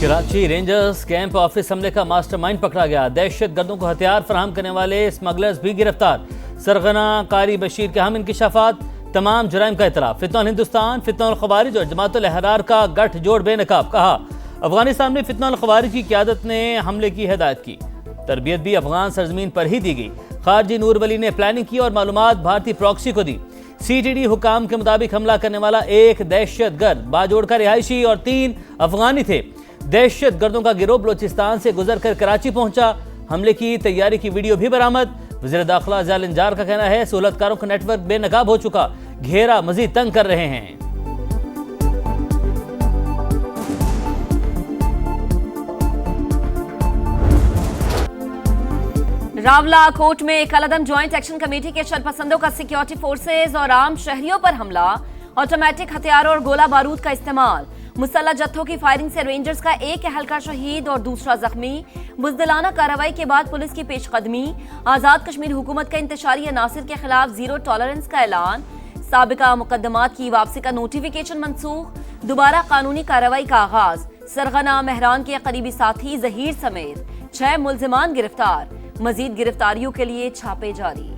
Karachi rangers camp office हमले का mastermind पकड़ा गया। दहशत गर्दों को हथियार फराहम करने वाले स्मगलर्स भी गिरफ्तार। सरगना कारी बशीर के अहम इंकिशाफात, तमाम जुराइम का इतलाफ। फितनल हिंदुस्तान, फितनल खवारिज और जमातुल अहरार का गठ जोड़ बेनकाब। कहा अफगानिस्तान में फितनल खवारिज की क़यादत ने हमले की हिदायत की। तरबियत भी अफगान सरजमीन पर ही दी गई। खारजी नूर वली ने प्लानिंग की और मालूमात भारतीय प्रॉक्सी को दी। CTD हुकाम के मुताबिक हमला करने वाला एक दहशत गर्द बाजोड़ का रिहायशी और 3 अफगानी थे। दहशत गर्दों का गिरोह बलोचिस्तान से गुजर कर कराची पहुंचा। हमले की तैयारी की वीडियो भी बरामद। वज़ीर दाखिला ज़ियाल इंजार का कहना है सहूलतकारों का नेटवर्क बेनकाब हो चुका, घेरा मजीद तंग कर रहे हैं। रावला कोर्ट में कलअदम ज्वाइंट एक्शन कमेटी के शरपसंदों का सिक्योरिटी फोर्सेज और आम शहरियों पर हमला। ऑटोमेटिक हथियारों और गोला बारूद का इस्तेमाल। मुसल्लह जत्थों की फायरिंग से रेंजर्स का एक एहलकार शहीद और दूसरा जख्मी। बुज़दिलाना कार्रवाई के बाद पुलिस की पेशकदमी। आजाद कश्मीर हुकूमत का इंतशारी अनासिर के खिलाफ जीरो टॉलरेंस का ऐलान। साबिका मुकदमात की वापसी का नोटिफिकेशन मनसूख। दोबारा कानूनी कार्रवाई का आगाज। सरगना महरान के करीबी साथी जहीर समेत 6 मुल्जिमान गिरफ्तार। मजीद गिरफ्तारियों के लिए छापे जारी।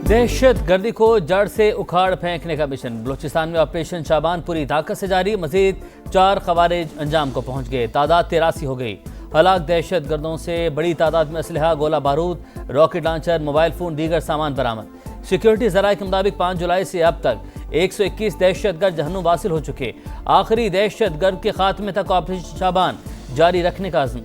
दहशत गर्दी को जड़ से उखाड़ फेंकने का मिशन। बलूचिस्तान में ऑपरेशन शाबान पूरी ताकत से जारी। मजीद 4 खवारिज अंजाम को पहुंच गए। तादाद 83 हो गई। हलाक दहशत गर्दों से बड़ी तादाद में असलहा, गोला बारूद, रॉकेट लॉन्चर, मोबाइल फोन, दीगर सामान बरामद। सिक्योरिटी जराये के मुताबिक 5 जुलाई से अब तक 121 दहशत गर्द जहन्नुम वासिल हो चुके। आखिरी दहशत गर्द के खात्मे तक ऑपरेशन शाबान जारी रखने का अज़्म।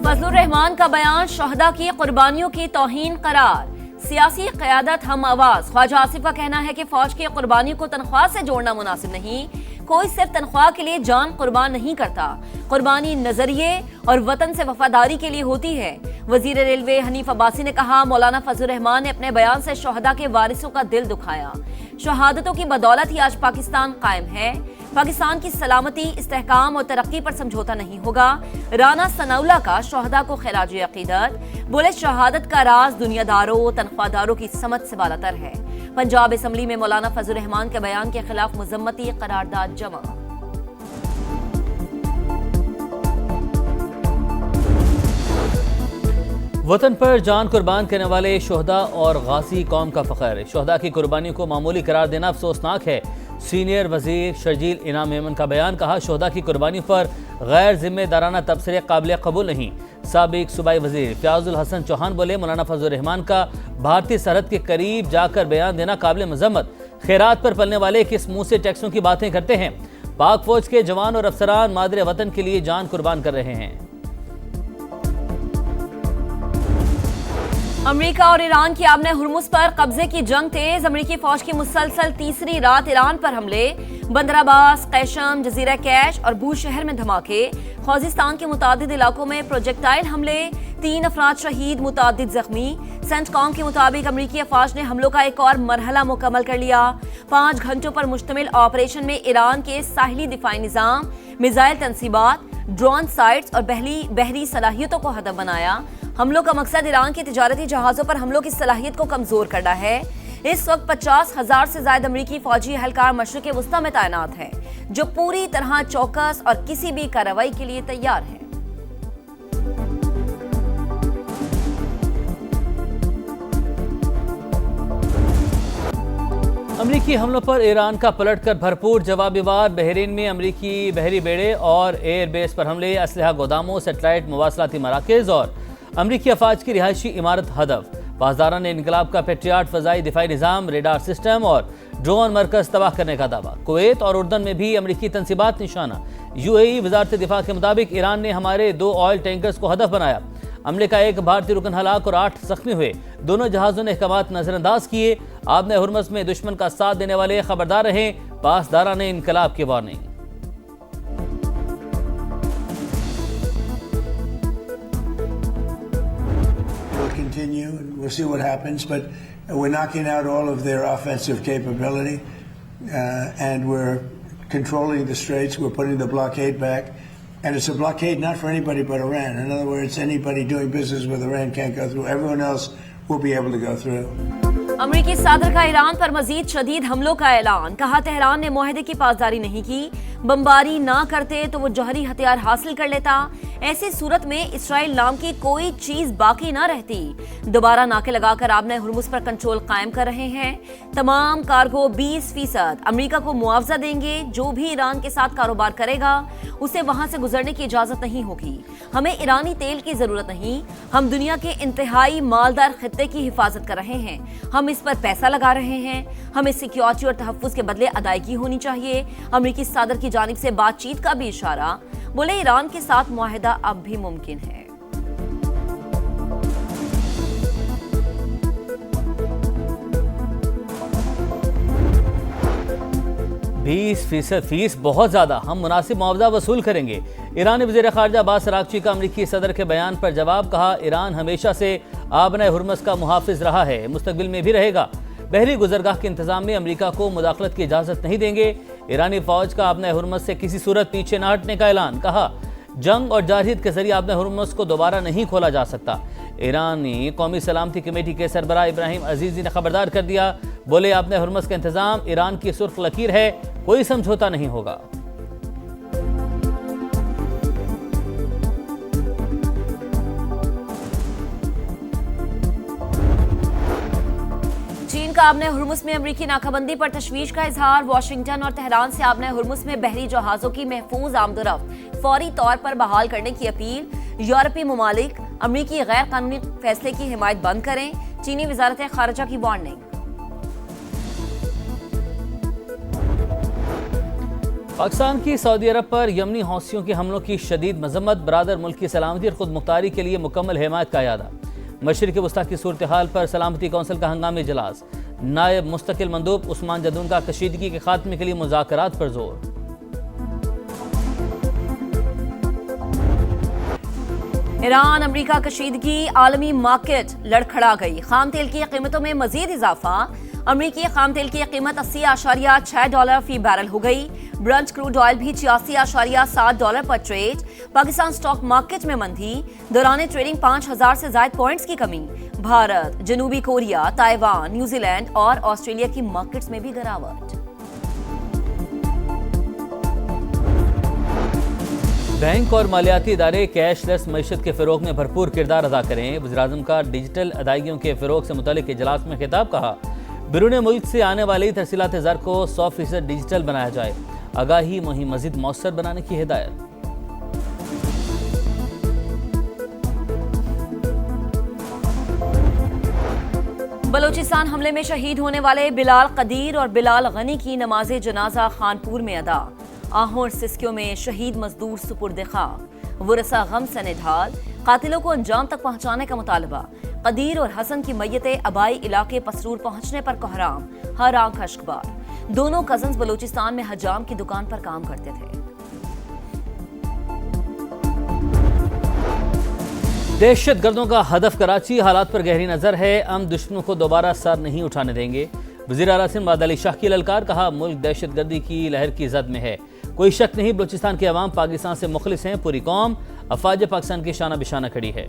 फजलुर रहमान का बयान शहदा की कुर्बानियों की तौहीन करार। सियासी क़यादत हम आवाज। ख्वाजा आसिफ का कहना है कि फौज की कुर्बानियों को तनख्वाह से जोड़ना मुनासिब नहीं। कोई सिर्फ तनख्वाह के लिए जान कुर्बान नहीं करता। कुर्बानी नजरिए और वतन से वफादारी के लिए होती है। वजीर रेलवे हनीफ अब्बासी ने कहा मौलाना फजलुर रहमान ने अपने बयान से शहदा के वारिसों का दिल दुखाया। शहादतों की बदौलत ही आज पाकिस्तान कायम है। पाकिस्तान की सलामती, इस्तेहकाम और तरक्की पर समझौता नहीं होगा। राना सनाउल्लाह का शहदा को खिराज अकीदत। बोले शहादत का राज दुनियादारों तनख्वाहदारों की समझ से बालातर है। पंजाब असम्बली में मौलाना फजलुर रहमान के बयान के खिलाफ मुजम्मती करारदाद जमा। वतन पर जान कुर्बान करने वाले शोहदा और गाजी कौम का फ़ख्र। शोहदा की कुर्बानियों को मामूली करार देना अफसोसनाक है। सीनियर वजीर शर्जील इनाम मेमन का बयान। कहा शोहदा की कुर्बानियों पर गैर जिम्मेदाराना तबसरे काबिल कबूल नहीं। साबिक सूबाई वजीर फयाजुल हसन चौहान बोले मौलाना फजलुर रहमान का भारतीय सरहद के करीब जाकर बयान देना काबिल मजम्मत। खैरात पर पलने वाले किस मुंह से टैक्सों की बातें करते हैं। पाक फौज के जवान और अफसरान मादरे वतन के लिए जान कुर्बान कर रहे हैं। अमेरिका और ईरान की आबने हुर्मुज पर कब्जे की जंग तेज। अमेरिकी फौज की मुसलसल तीसरी रात ईरान पर हमले। बंदर अब्बास, कैशम, जजीरा कैश और बूश शहर में धमाके। खोजिस्तान के मुतादिद इलाकों में प्रोजेक्टाइल हमले। 3 अफराद शहीद, मुतादिद जख्मी। सेंटकॉम के मुताबिक अमेरिकी अफवाज ने हमलों का एक और मरहला मुकम्मल कर लिया। 5 घंटों पर मुश्तमिल ऑपरेशन में ईरान के साहिली दिफाई निज़ाम, मिसाइल तनसीबात, ड्रोन साइट्स और बहरी सलाहियतों को हदफ बनाया। हमलों का मकसद ईरान के तिजारती जहाज़ों पर हमलों की सलाहियत को कमजोर करना है। इस वक्त 50,000 से ज्यादा अमरीकी फौजी एहलकार मशरिक़ वस्ता में तैनात हैं, जो पूरी तरह चौकस और किसी भी कार्रवाई के लिए तैयार हैं। अमरीकी हमलों पर ईरान का पलटकर भरपूर जवाबी वार। बहरीन में अमरीकी बहरी बेड़े और एयरबेस पर हमले। असलहा गोदामों, सेटेलाइट मवासलाती मराकज़ और अमरीकी अफवाज की रिहायशी इमारत हदफ। पासदारा ने इनकलाब का पेट्रियाट फ़ज़ाई दिफाई निज़ाम, रेडार सिस्टम और ड्रोन मरकज़ तबाह करने का दावा। कुवैत और उर्दन में भी अमरीकी तनसीबात निशाना। UAE वज़ारत दिफा के मुताबिक ईरान ने हमारे 2 ऑयल टैंकर्स को हदफ बनाया। हमले का एक भारतीय रुकन हलाक और 8 जख्मी हुए। दोनों जहाज़ों ने अहकामात नजरअंदाज किए। आबने हुर्मुज़ में दुश्मन का साथ देने वाले खबरदार रहें। पासदारा ने इनकलाब की warning. Continue and we'll see what happens, but we're knocking out all of their offensive capability and we're controlling the straits. We're putting the blockade back, and it's a blockade not for anybody but Iran. In other words, anybody doing business with Iran can't go through. Everyone else will be able to go through. अमरीकी सदर का Iran पर मजीद शदीद हमलों का ऐलान। कहा, Tehran ने मुआहदे की पासदारी नहीं की, बमबारी ना करते तो वो जौहरी हथियार हासिल कर लेता। ऐसी सूरत में इसराइल नाम की कोई चीज बाकी ना रहती। दोबारा नाके लगाकर आबने हुर्मुज पर कंट्रोल कायम कर रहे हैं। तमाम कार्गो 20% अमेरिका को मुआवजा देंगे। जो भी ईरान के साथ कारोबार करेगा उसे वहां से गुजरने की इजाजत नहीं होगी। हमें ईरानी तेल की जरूरत नहीं, हम दुनिया के इंतहाई मालदार खित्ते की हिफाजत कर रहे हैं। हम इस पर पैसा लगा रहे हैं। हमें सिक्योरिटी और तहफ्फुज के बदले अदायगी होनी चाहिए। अमेरिकी सदर की जानिब से बातचीत का भी इशारा। बोले, ईरान के साथ मुआहदा अब भी मुमकिन है। 20% फीस बहुत ज्यादा, हम मुनासिब मुआवजा वसूल करेंगे। ईरानी वज़ीर ख़ारिजा अब्बास अराग़ची का अमरीकी सदर के बयान पर जवाब। कहा, ईरान हमेशा से आबने हुर्मुज का मुहाफ़िज़ रहा है, मुस्तक़बिल में भी रहेगा। बहरी गुजरगाह के इंतजाम में अमेरिका को मुदाखलत की इजाज़त नहीं देंगे। ईरानी फ़ौज का आबने हुर्मुज से किसी सूरत पीछे न हटने का ऐलान। कहा, जंग और जारहियत के जरिए आबने हुर्मुज को दोबारा नहीं खोला जा सकता। ईरानी कौमी सलामती कमेटी के सरबराह इब्राहिम अजीज़ी ने खबरदार कर दिया। बोले, आबने हुर्मुज का इंतजाम ईरान की सुर्ख लकीर है, कोई समझौता नहीं होगा। चीन का आबने हुर्मुज में अमरीकी नाकाबंदी पर तशवीश का इजहार। वाशिंगटन और तेहरान से आबने हुर्मुज में बहरी जहाजों की महफूज आमदोरफ्त फौरी तौर पर बहाल करने की अपील। यूरोपीय ममालिक अमरीकी गैर कानूनी फैसले की हिमायत बंद करें। चीनी वजारत खारजा की वार्निंग। पाकिस्तान की सऊदी अरब पर यमनी हौसियों के हमलों की शदीद मजम्मत। बरादर मुल्क की सलामती और खुद मुख्तारी के लिए मुकम्मल हिमायत का यादा। मशरिक़ वस्ता की सूरत हाल पर सलामती कौंसिल का हंगामी इजलास। नायब मुस्तकिल मंदूब उस्मान जदून का कशीदगी के खात्मे के लिए मुज़ाकरात पर जोर। ईरान अमरीका कशीदगी, आलमी मार्केट लड़खड़ा गई। खाम तेल की कीमतों में मजीद इजाफा। अमरीकी खाम तेल की कीमत $80.6 फी बैरल हो गई। ब्रंट क्रूड ऑयल भी $86.7 पर ट्रेड। पाकिस्तान स्टॉक मार्केट में मंदी। दौरान ट्रेडिंग 5000 से ज्यादा पॉइंट्स की कमी। भारत, जनूबी कोरिया, ताइवान, न्यूजीलैंड और ऑस्ट्रेलिया की मार्केट्स में भी गिरावट। बैंक और मालियाती इदारे कैशलेस मईशत के फ़रोग में भरपूर किरदार अदा करें। वज़ीर-ए-आज़म का डिजिटल अदायगियों के फ़रोग से मुतालिक इजलास में खिताब। कहा, बैरून मुल्क से आने वाली तरसीलात ज़र को 100% डिजिटल बनाया जाए। आगाही मुहिम मज़ीद मौसर बनाने की हिदायत। बलोचिस्तान हमले में शहीद होने वाले बिलाल कदीर और बिलाल गनी की नमाज जनाजा खानपुर में अदा। आहोर सिस्कियों में शहीद मजदूर सुपुर्द खाक। वरसा गम से निढाल। कातिलों को अंजाम तक पहुंचाने का मुतालबा। कदीर और हसन की मैयतें अबाई इलाके पसरूर पहुंचने पर कोहराम। हर आंख अश्कबार। दोनों कजन्स बलूचिस्तान में हजाम की दुकान पर काम करते थे। दहशत गर्दों का हदफ कराची, हालात पर गहरी नजर है। हम दुश्मनों को दोबारा सर नहीं उठाने देंगे। वज़ीर आला सिंध मुराद अली शाह की ललकार। कहा, मुल्क दहशत गर्दी की लहर की जद में है। कोई शक नहीं, बलूचिस्तान के अवाम पाकिस्तान से मुखलिस हैं। पूरी कौम अफवाज पाकिस्तान की शाना बिशाना खड़ी है।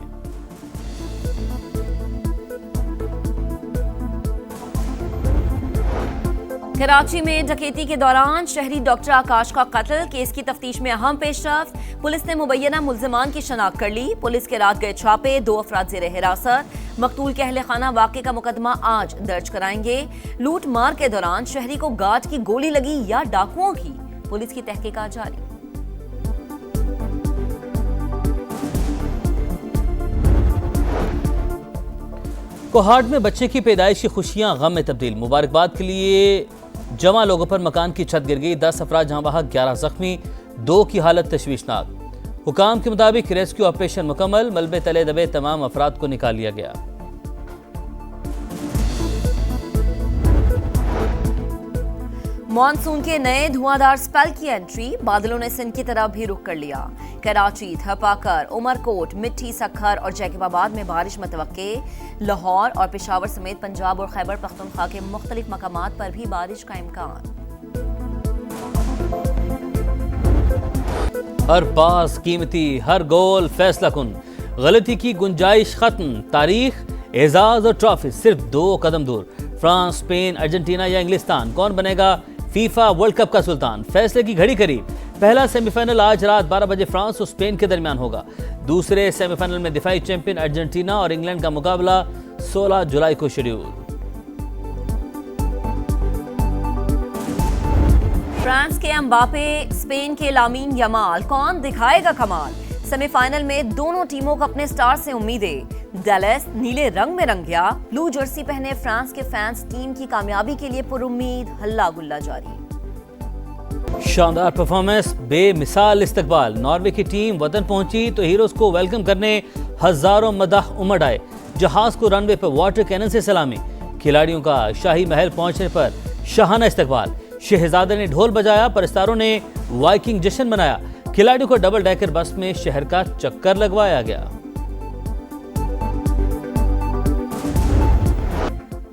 कराची में डकैती के दौरान शहरी डॉक्टर आकाश का कत्ल। केस की तफ्तीश में अहम पेशरफ्त। पुलिस ने मुबैना मुल्जिमान की शनाख्त कर ली। पुलिस के रात गए छापे। 2 अफराद ज़ेर हिरासत। मकतूल के अहले खाना वाक़े का मुकदमा आज दर्ज कराएंगे। लूट मार के दौरान शहरी को गार्ड की गोली लगी या डाकुओं की, पुलिस की तहकीकात जारी। कोहाट में बच्चे की पैदाइश की खुशियां गम में तब्दील। मुबारकबाद के लिए जमा लोगों पर मकान की छत गिर गई। 10 अफराद जहां बहक, 11 जख्मी, 2 की हालत तशवीशनाक। हुकाम के मुताबिक रेस्क्यू ऑपरेशन मुकम्मल। मलबे तले दबे तमाम अफराद को निकाल लिया गया। मॉनसून के नए धुआंधार स्पेल की एंट्री। बादलों ने सिंध की तरफ भी रुख कर लिया। कराची, थपाकर, उमरकोट, मिट्टी, सखर और जैकबाबाद में बारिश मुतवक्के। लाहौर और पेशावर समेत पंजाब और खैबर पख्तूनख्वा के मुख्तलिफ मकामात पर भी बारिश का इम्कान। हर पास कीमती, हर गोल फैसला कुन। गलती की गुंजाइश खत्म। तारीख एजाज और ट्रॉफी सिर्फ 2 कदम दूर। फ्रांस, स्पेन, अर्जेंटीना या इंग्लिस्तान, कौन बनेगा फीफा वर्ल्ड कप का सुल्तान? फैसले की घड़ी करीब। पहला सेमीफाइनल आज रात 12 बजे फ्रांस और स्पेन के दरमियान होगा। दूसरे सेमीफाइनल में दिफाई चैंपियन अर्जेंटीना और इंग्लैंड का मुकाबला 16 जुलाई को शेड्यूल। फ्रांस के एम्बापे, स्पेन के लामीन यमाल, कौन दिखाएगा कमाल? सेमीफाइनल में दोनों टीमों को अपने स्टार से उम्मीदें। डैलस नीले रंग में रंग गया। ब्लू जर्सी पहने फ्रांस के फैंस टीम की कामयाबी के लिए पुरुम्मीद, हल्ला गुल्ला जारी। शानदार परफॉर्मेंस, बेमिसाल इस्तकबाल। नॉर्वे की टीम वतन पहुंची तो हीरोज को वेलकम करने हजारों मदाह उमड़ आए। जहाज को रनवे पर वाटर कैनन से सलामी। खिलाड़ियों का शाही महल पहुंचने पर शाहाना इस्तकबाल। शहजादे ने ढोल बजाया, परस्तारों ने वाइकिंग जश्न मनाया। खिलाड़ियों को डबल डेकर बस में शहर का चक्कर लगवाया गया।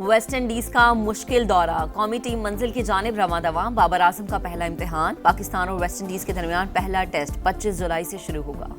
वेस्ट इंडीज का मुश्किल दौरा, कौमी टीम मंजिल की जानिब रवां दवा। बाबर आजम का पहला इम्तिहान। पाकिस्तान और वेस्ट इंडीज के दरमियान पहला टेस्ट 25 जुलाई से शुरू होगा।